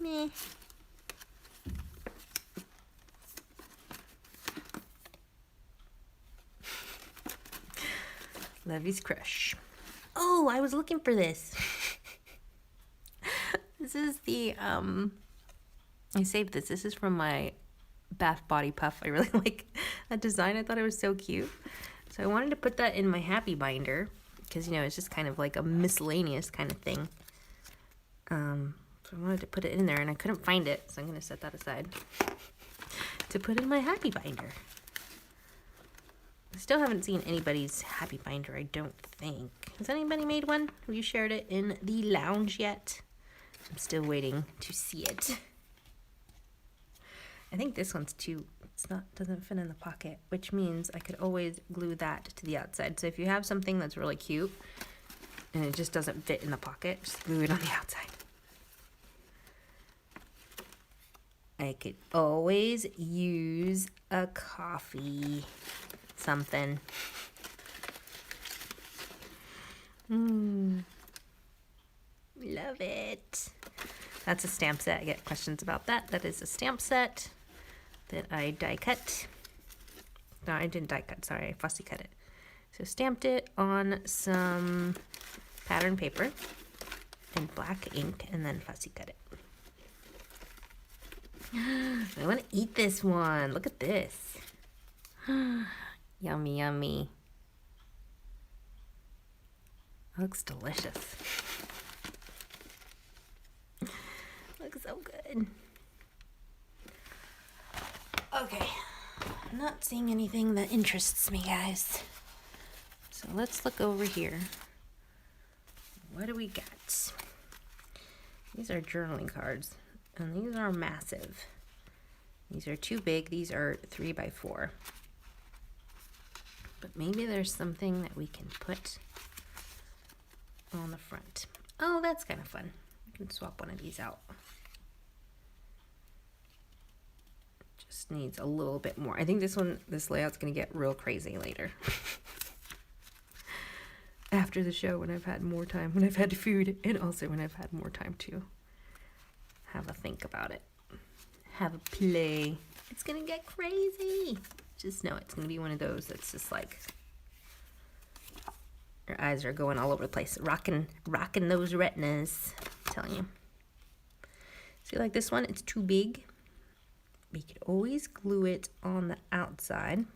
meh. Levy's crush. Oh, I was looking for this. This is the, I saved this. This is from my Bath Body Puff. I really like that design. I thought it was so cute. So I wanted to put that in my happy binder because, you know, it's just kind of like a miscellaneous kind of thing. So I wanted to put it in there, and I couldn't find it, so I'm going to set that aside to put in my happy binder. I still haven't seen anybody's happy binder, I don't think. Has anybody made one? Have you shared it in the lounge yet? I'm still waiting to see it. I think this one's too, doesn't fit in the pocket, which means I could always glue that to the outside. So if you have something that's really cute and it just doesn't fit in the pocket, just glue it on the outside. I could always use a coffee something. Love it. That's a stamp set. I get questions about that. That is a stamp set that I die cut. No, I didn't die cut. Sorry, I fussy cut it. So stamped it on some pattern paper and black ink, and then fussy cut it. I want to eat this one. Look at this. Yummy, yummy. Looks delicious. Looks so good. Okay. I'm not seeing anything that interests me, guys. So let's look over here. What do we got? These are journaling cards, and these are massive. These are too big. These are 3 by 4. But maybe there's something that we can put on the front. Oh, that's kind of fun. We can swap one of these out. Just needs a little bit more. I think this layout's gonna get real crazy later. After the show, when I've had more time, when I've had food, and also when I've had more time to have a think about it. Have a play. It's gonna get crazy. Just know it's gonna be one of those that's just like your eyes are going all over the place, rocking those retinas. I'm telling you. See, like this one, it's too big. We could always glue it on the outside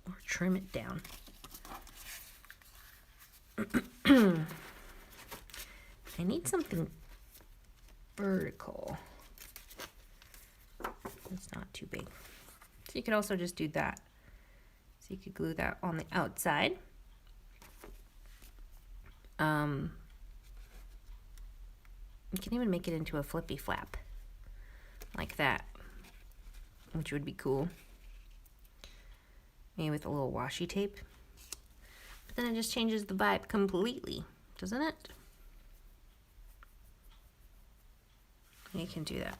or trim it down. I need something vertical. It's not too big. So you could also just do that. So you could glue that on the outside. You can even make it into a flippy flap like that, which would be cool. Maybe with a little washi tape. But then it just changes the vibe completely, doesn't it? You can do that.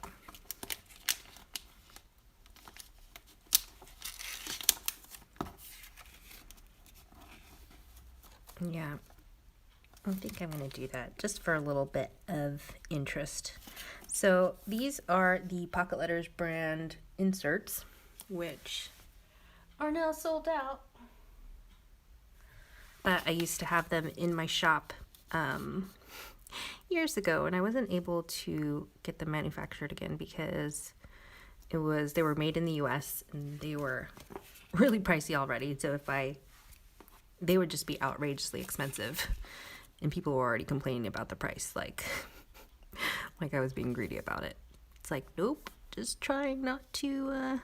Yeah, I think I'm going to do that just for a little bit of interest. So these are the Pocket Letters brand inserts, which are now sold out. But I used to have them in my shop years ago, and I wasn't able to get them manufactured again because they were made in the US and they were really pricey already. So they would just be outrageously expensive, and people were already complaining about the price, like I was being greedy about it. It's like, nope, just trying not to,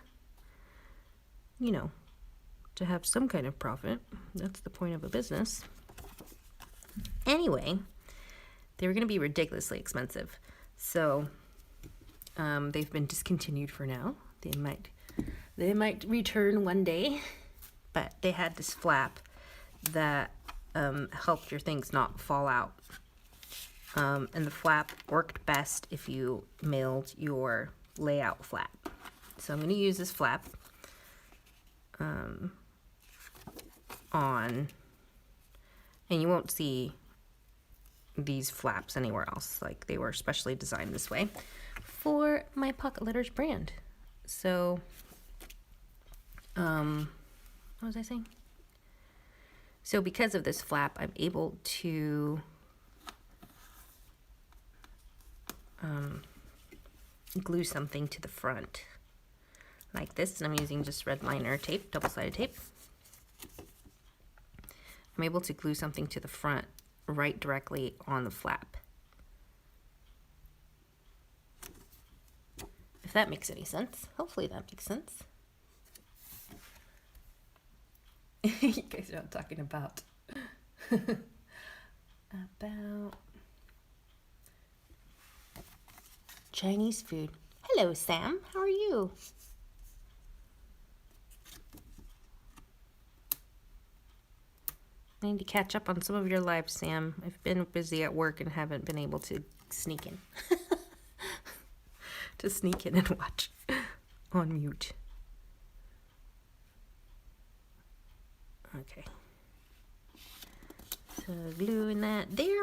to have some kind of profit. That's the point of a business. Anyway, they were going to be ridiculously expensive. So they've been discontinued for now. They might return one day, but they had this flap that helped your things not fall out. And the flap worked best if you mailed your layout flap. So I'm going to use this flap on, and you won't see these flaps anywhere else. Like, they were specially designed this way for my Pocket Letters brand. So, what was I saying? So because of this flap, I'm able to glue something to the front like this, and I'm using just red liner tape, double-sided tape. I'm able to glue something to the front right directly on the flap. If that makes any sense. Hopefully that makes sense. You guys know what I'm talking about. About Chinese food. Hello, Sam. How are you? I need to catch up on some of your lives, Sam. I've been busy at work and haven't been able to sneak in. To sneak in and watch on mute. Okay. So gluing that there.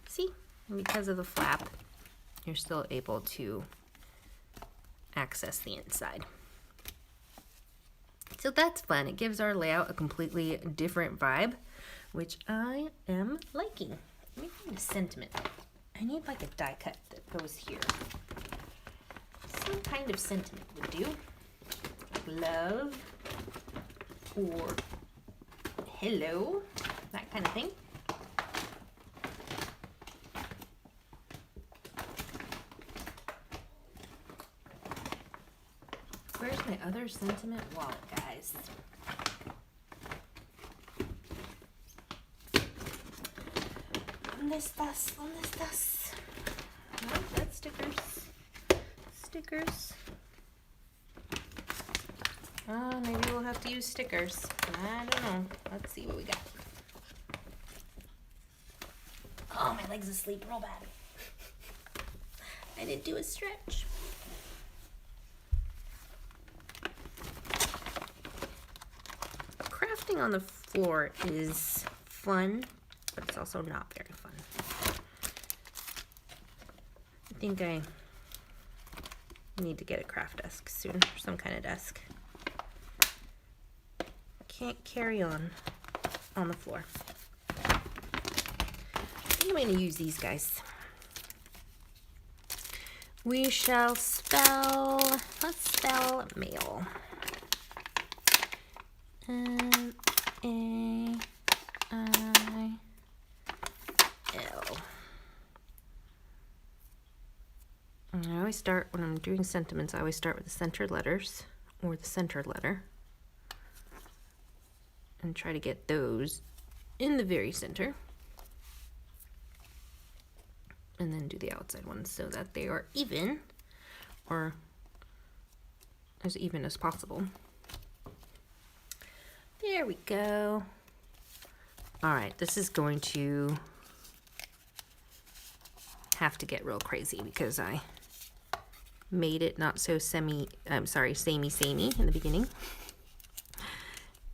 See, because of the flap, you're still able to access the inside. So that's fun. It gives our layout a completely different vibe, which I am liking. Let me find a sentiment. I need like a die cut that goes here. Some kind of sentiment would do. Like love or hello, that kind of thing. Where's my other sentiment wallet, guys? ¿Dónde estás? ¿Dónde estás? Oh, that's stickers. Stickers. Oh, maybe we'll have to use stickers. I don't know. Let's see what we got. Oh, my leg's asleep real bad. I didn't do a stretch. Crafting on the floor is fun, but it's also not very fun. I think I need to get a craft desk soon, or some kind of desk. Can't carry on the floor. I think I'm going to use these guys. We shall spell, let's spell mail. M-A-I-L. I always start, when I'm doing sentiments, I always start with the centered letters, or the centered letter. And try to get those in the very center. And then do the outside ones so that they are even, or as even as possible. There we go. All right, this is going to have to get real crazy because I made it not so samey in the beginning.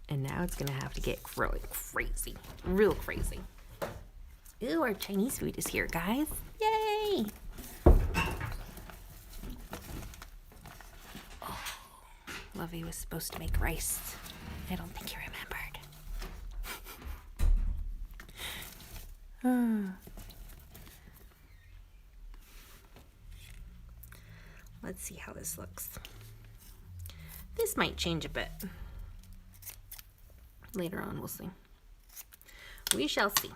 And now it's gonna have to get really crazy, real crazy. Ooh, our Chinese food is here, guys. Yay! Oh, Lovey was supposed to make rice. I don't think he remembered. Let's see how this looks. This might change a bit. Later on, we'll see. We shall see.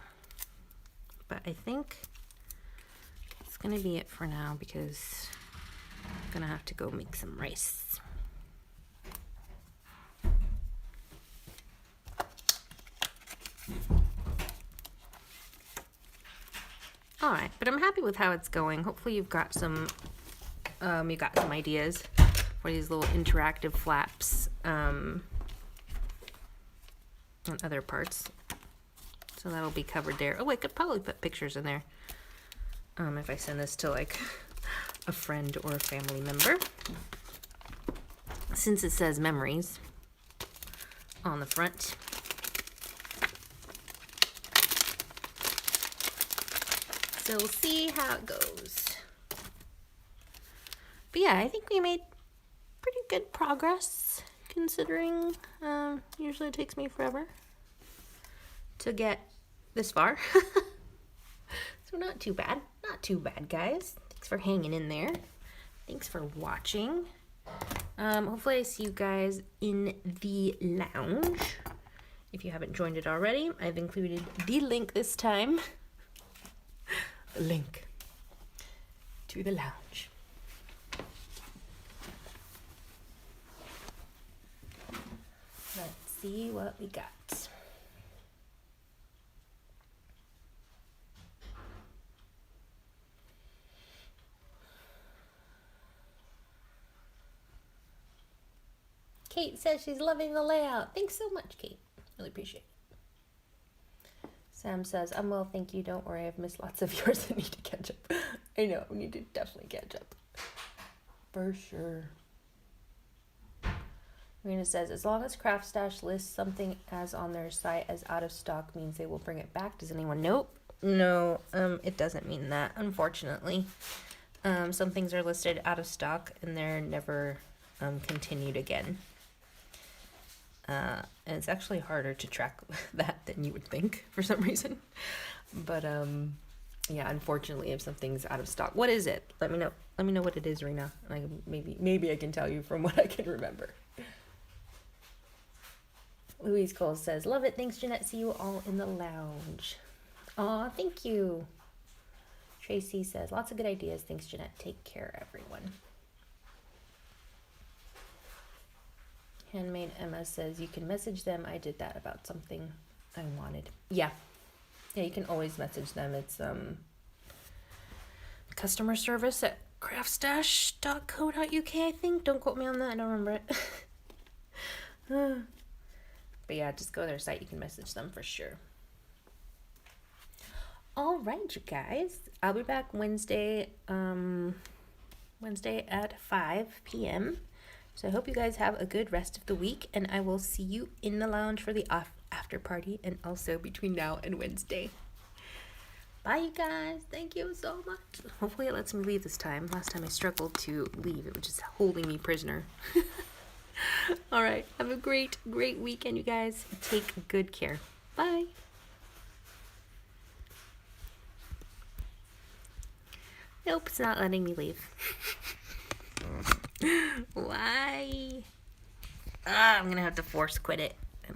But I think it's gonna be it for now because I'm gonna have to go make some rice. All right, but I'm happy with how it's going. Hopefully you've got some ideas for these little interactive flaps and other parts. So that'll be covered there. Oh, I could probably put pictures in there if I send this to like a friend or a family member. Since it says memories on the front. So we'll see how it goes. But yeah, I think we made pretty good progress considering usually it takes me forever to get this far. So not too bad. Not too bad, guys. Thanks for hanging in there. Thanks for watching. Hopefully I see you guys in the lounge. if you haven't joined it already, I've included the link this time. The link to the lounge. Let's see what we got. Kate says she's loving the layout. Thanks so much, Kate. Really appreciate it. Sam says, I'm well, thank you. Don't worry, I've missed lots of yours. I need to catch up. I know, we need to definitely catch up. For sure. Marina says, as long as Craft Stash lists something as on their site as out of stock means they will bring it back. Does anyone know? No, it doesn't mean that, unfortunately. Some things are listed out of stock and they're never continued again. And it's actually harder to track that than you would think for some reason. But yeah, unfortunately, if something's out of stock, what is it? Let me know. Let me know what it is, Rena. And maybe I can tell you from what I can remember. Louise Cole says, love it. Thanks, Janette. See you all in the lounge. Aw, thank you. Tracy says, lots of good ideas. Thanks, Janette. Take care, everyone. Handmade Emma says, you can message them. I did that about something I wanted. Yeah, you can always message them. It's customer service at craftstash.co.uk, I think. Don't quote me on that. I don't remember it. But yeah, just go to their site. You can message them for sure. All right, you guys. I'll be back Wednesday at 5 p.m. So I hope you guys have a good rest of the week, and I will see you in the lounge for the after party and also between now and Wednesday. Bye, you guys. Thank you so much. Hopefully it lets me leave this time. Last time I struggled to leave. It was just holding me prisoner. All right. Have a great, great weekend, you guys. Take good care. Bye. Nope, it's not letting me leave. Why? I'm gonna have to force quit it.